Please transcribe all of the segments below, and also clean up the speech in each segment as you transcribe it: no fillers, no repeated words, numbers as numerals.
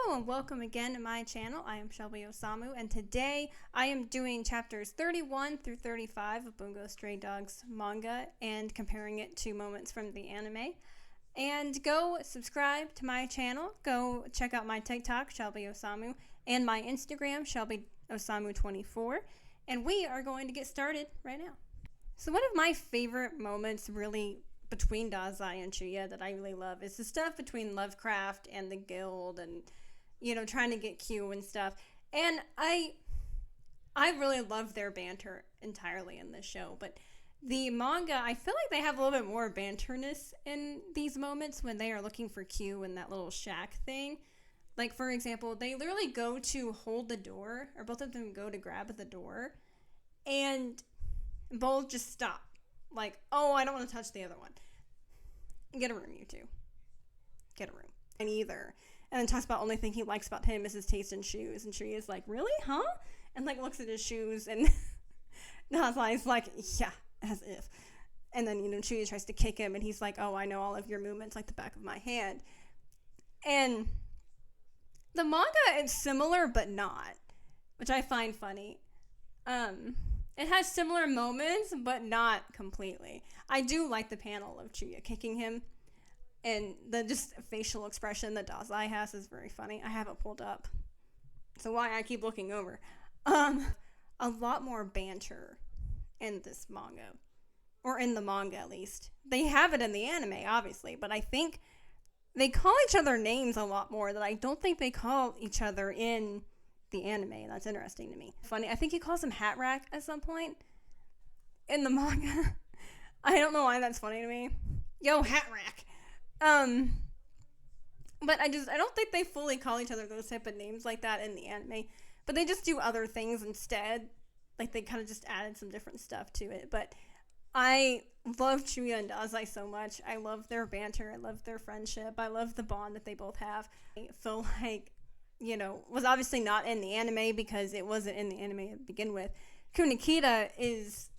Hello and welcome again to my channel. I am Shelby Osamu, and today I am doing chapters 31 through 35 of Bungou Stray Dogs manga and comparing it to moments from the anime. And go subscribe to my channel, go check out my TikTok, Shelby Osamu, and my Instagram, Shelby Osamu24, and we are going to get started right now. So one of my favorite moments really between Dazai and Chuuya that I really love is the stuff between Lovecraft and the guild and, trying to get Q and stuff. And I really love their banter entirely in this show. But the manga, I feel like they have a little bit more banterness in these moments when they are looking for Q in that little shack thing. Like, for example, they literally go to hold the door, or both of them go to grab the door, and both just stop. Like, oh, I don't want to touch the other one. Get a room, you two. Get a room. And either. And then talks about only thing he likes about him is his taste in shoes. And Chuuya's like, really? Huh? And like looks at his shoes and Dazai's like, yeah, as if. And then, Chuuya tries to kick him and he's like, oh, I know all of your movements like the back of my hand. And the manga is similar but not, which I find funny. It has similar moments, but not completely. I do like the panel of Chuuya kicking him, and the just facial expression that Dazai has is very funny. I have it pulled up, so why I keep looking over. A lot more banter in this manga, or in the manga at least. They have it in the anime, obviously, but I think they call each other names a lot more that I don't think they call each other in the anime. That's interesting to me. Funny, I think he calls him Hat Rack at some point in the manga. I don't know why that's funny to me. Yo, Hat Rack. But I don't think they fully call each other those type of names like that in the anime. But they just do other things instead. Like they kind of just added some different stuff to it. But I love Chuuya and Dazai so much. I love their banter. I love their friendship. I love the bond that they both have. I feel like, was obviously not in the anime because it wasn't in the anime to begin with. Kunikita is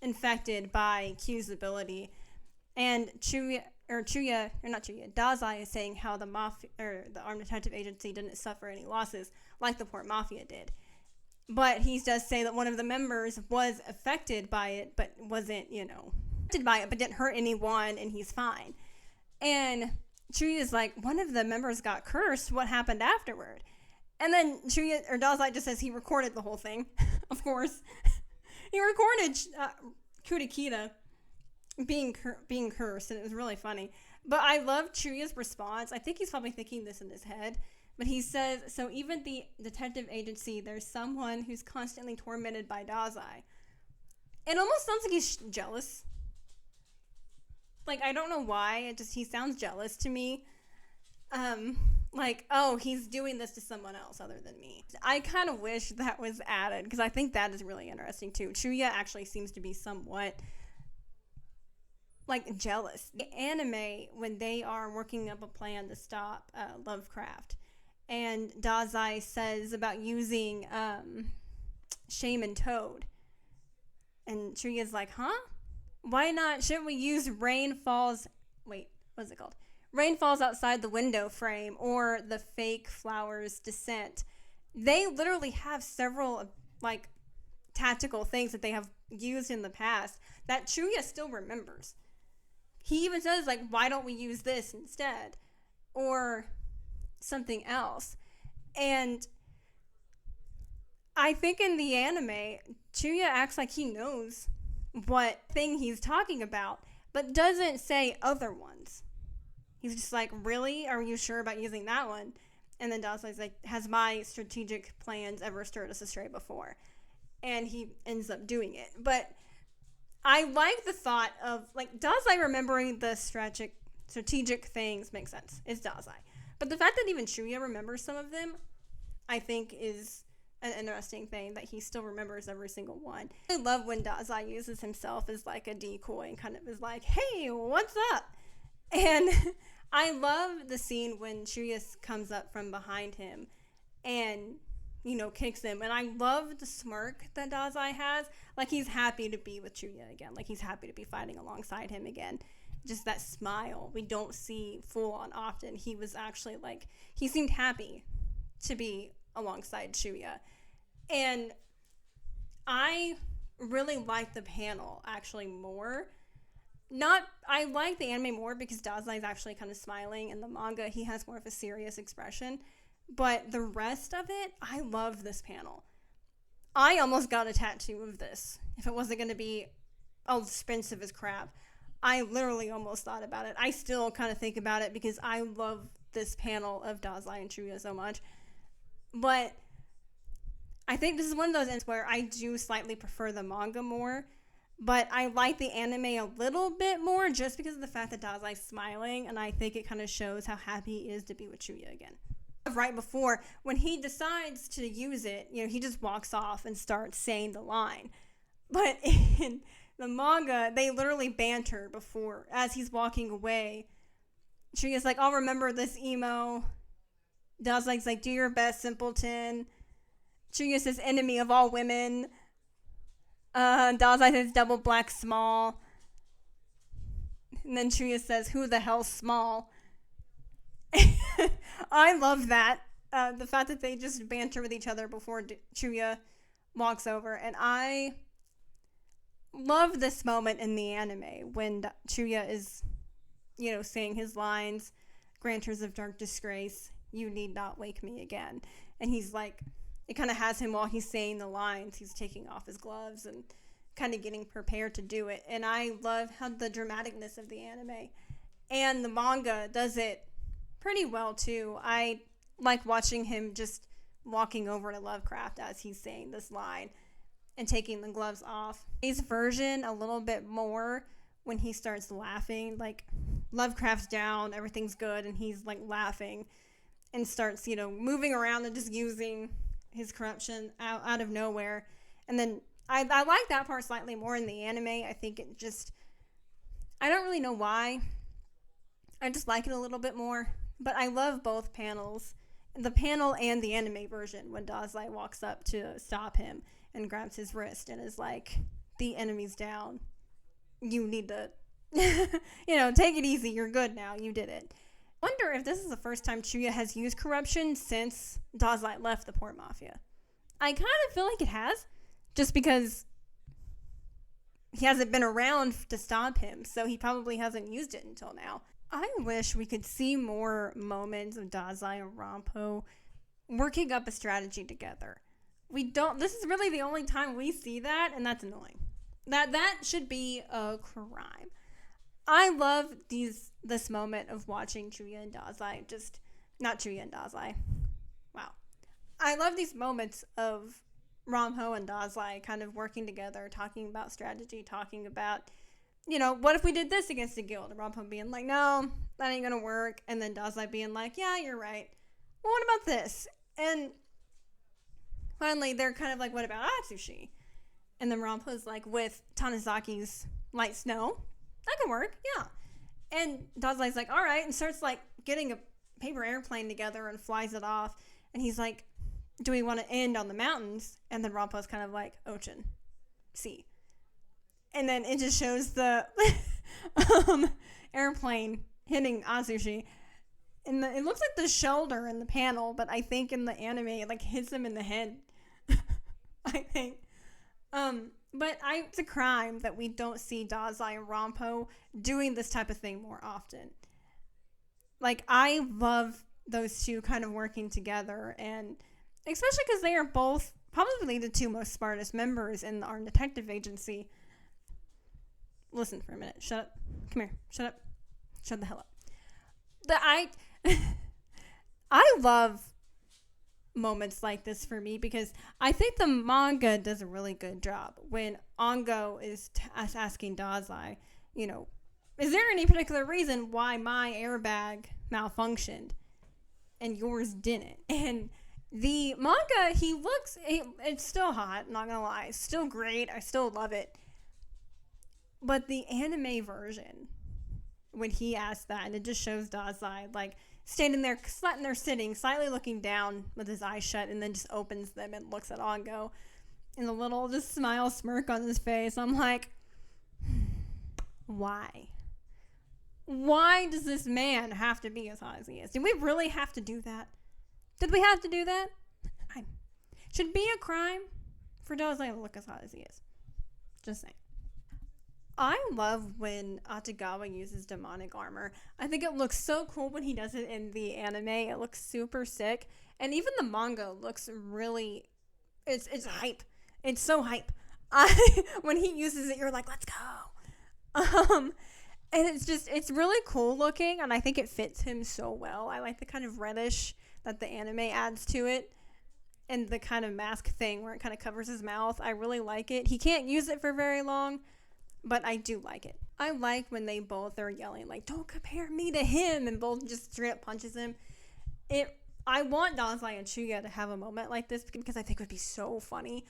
infected by Q's ability, and Dazai is saying how the mafia or the armed detective agency didn't suffer any losses like the Port Mafia did. But he does say that one of the members was affected by it, but wasn't, affected by it, but didn't hurt anyone, and he's fine. And Chuuya is like, one of the members got cursed. What happened afterward? And then Dazai just says he recorded the whole thing. Of course, he recorded Kunikita being cursed, and it was really funny. But I love Chuuya's response. I think he's probably thinking this in his head. But he says, so even the detective agency, there's someone who's constantly tormented by Dazai. It almost sounds like he's jealous. Like, I don't know why. He sounds jealous to me. Like, oh, he's doing this to someone else other than me. I kind of wish that was added, because I think that is really interesting, too. Chuuya actually seems to be somewhat, like, jealous. The anime, when they are working up a plan to stop Lovecraft, and Dazai says about using Shaman Toad, and Chuuya's like, huh? Why not? Shouldn't we use Rain Falls outside the window frame or the fake flowers descent? They literally have several, like, tactical things that they have used in the past that Chuuya still remembers. He even says, like, why don't we use this instead? Or something else. And I think in the anime, Chuuya acts like he knows what thing he's talking about, but doesn't say other ones. He's just like, really? Are you sure about using that one? And then Dazai's like, has my strategic plans ever stirred us astray before? And he ends up doing it. But I like the thought of, like, Dazai remembering the strategic things makes sense. It's Dazai. But the fact that even Chuuya remembers some of them, I think is an interesting thing, that he still remembers every single one. I love when Dazai uses himself as like a decoy and kind of is like, hey, what's up? And I love the scene when Chuuya comes up from behind him and, kicks him. And I love the smirk that Dazai has. Like, he's happy to be with Chuuya again. Like, he's happy to be fighting alongside him again. just that smile we don't see full on often. He was actually like, he seemed happy to be alongside Chuuya. And I really like the panel actually more. I like the anime more because Dazai is actually kind of smiling. In the manga, he has more of a serious expression. But the rest of it, I love this panel. I almost got a tattoo of this if it wasn't going to be expensive as crap. I literally almost thought about it. I still kind of think about it because I love this panel of Dazai and Chuuya so much. But I think this is one of those ends where I do slightly prefer the manga more. But I like the anime a little bit more just because of the fact that Dazai's smiling, and I think it kind of shows how happy he is to be with Chuuya again. Right before, when he decides to use it, he just walks off and starts saying the line. But in the manga, they literally banter before, as he's walking away. Chuuya's like, I'll remember this emo. Dazai's like, do your best, simpleton. Chuuya says, enemy of all women. Dazai says, double black small. And then Chuuya says, who the hell's small? I love that. The fact that they just banter with each other before Chuuya walks over. And I love this moment in the anime when Chuuya is, saying his lines, granters of dark disgrace, you need not wake me again. And he's like, it kind of has him while he's saying the lines, he's taking off his gloves and kind of getting prepared to do it. And I love how the dramaticness of the anime and the manga does it pretty well too. I like watching him just walking over to Lovecraft as he's saying this line and taking the gloves off. His version a little bit more when he starts laughing, like Lovecraft's down, everything's good, and he's like laughing and starts, moving around and just using his corruption out of nowhere. And then I like that part slightly more in the anime. I think it just, I don't really know why. I just like it a little bit more. But I love both panels, the panel and the anime version, when Dazai walks up to stop him and grabs his wrist and is like, the enemy's down. You need to, take it easy. You're good now. You did it. Wonder if this is the first time Chuuya has used corruption since Dazai left the Port Mafia. I kind of feel like it has, just because he hasn't been around to stop him, so he probably hasn't used it until now. I wish we could see more moments of Dazai and Rampo working up a strategy together. We don't. This is really the only time we see that, and that's annoying. That should be a crime. I love this moment of watching Chuuya and Dazai, not Chuuya and Dazai. Wow. I love these moments of Rampo and Dazai kind of working together, talking about strategy, talking about, what if we did this against the guild? And Rampo being like, no, that ain't gonna work. And then Dazai being like, yeah, you're right. Well, what about this? And finally, they're kind of like, what about Atsushi? And then Rampo's like, with Tanazaki's light snow, that can work, yeah. And Dazai's like, all right, and starts like getting a paper airplane together and flies it off. And he's like, do we want to end on the mountains? And then Rampo's kind of like, ocean, sea. And then it just shows the airplane hitting Atsushi. And it looks like the shoulder in the panel, but I think in the anime it like hits him in the head. I think. But it's a crime that we don't see Dazai and Rampo doing this type of thing more often. Like, I love those two kind of working together, and especially because they are both probably the two most smartest members in our detective agency. Listen for a minute. Shut up. Come here. Shut up. Shut the hell up. I love moments like this for me because I think the manga does a really good job when Ongo is asking Dazai, is there any particular reason why my airbag malfunctioned and yours didn't? And the manga, it's still hot, not gonna lie, it's still great, I still love it. But the anime version, when he asked that, and it just shows Dazai like standing there, sitting, slightly looking down with his eyes shut, and then just opens them and looks at Ongo, and the little just smile smirk on his face. I'm like, why? Why does this man have to be as hot as he is? Did we really have to do that? Did we have to do that? Should be a crime for Dazai to look as hot as he is. Just saying. I love when Akutagawa uses demonic armor. I think it looks so cool when he does it in the anime. It looks super sick. And even the manga looks really... It's hype. It's so hype. When he uses it, you're like, let's go. And it's really cool looking, and I think it fits him so well. I like the kind of reddish that the anime adds to it, and the kind of mask thing where it kind of covers his mouth. I really like it. He can't use it for very long, but I do like it. I like when they both are yelling, like, don't compare me to him, and both just straight up punches him. I want Dazai and Chuuya to have a moment like this because I think it would be so funny.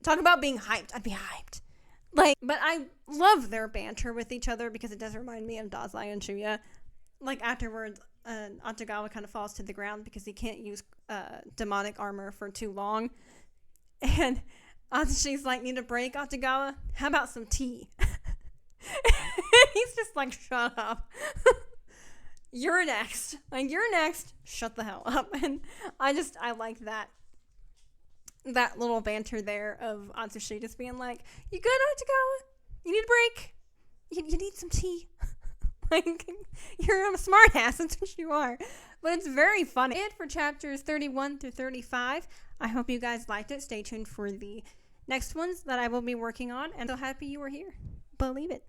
Talk about being hyped. I'd be hyped. But I love their banter with each other because it does remind me of Dazai and Chuuya. Afterwards, Akutagawa kind of falls to the ground because he can't use demonic armor for too long. And Atsushi's like, need a break, Akutagawa? How about some tea? He's just like, shut up. You're next. You're next. Shut the hell up. And I like that little banter there of Atsushi just being like, you good, Akutagawa? You need a break? You need some tea? You're a smart ass. That's what you are. But it's very funny. It for chapters 31 through 35. I hope you guys liked it. Stay tuned for the next ones that I will be working on. And so happy you were here. Believe it.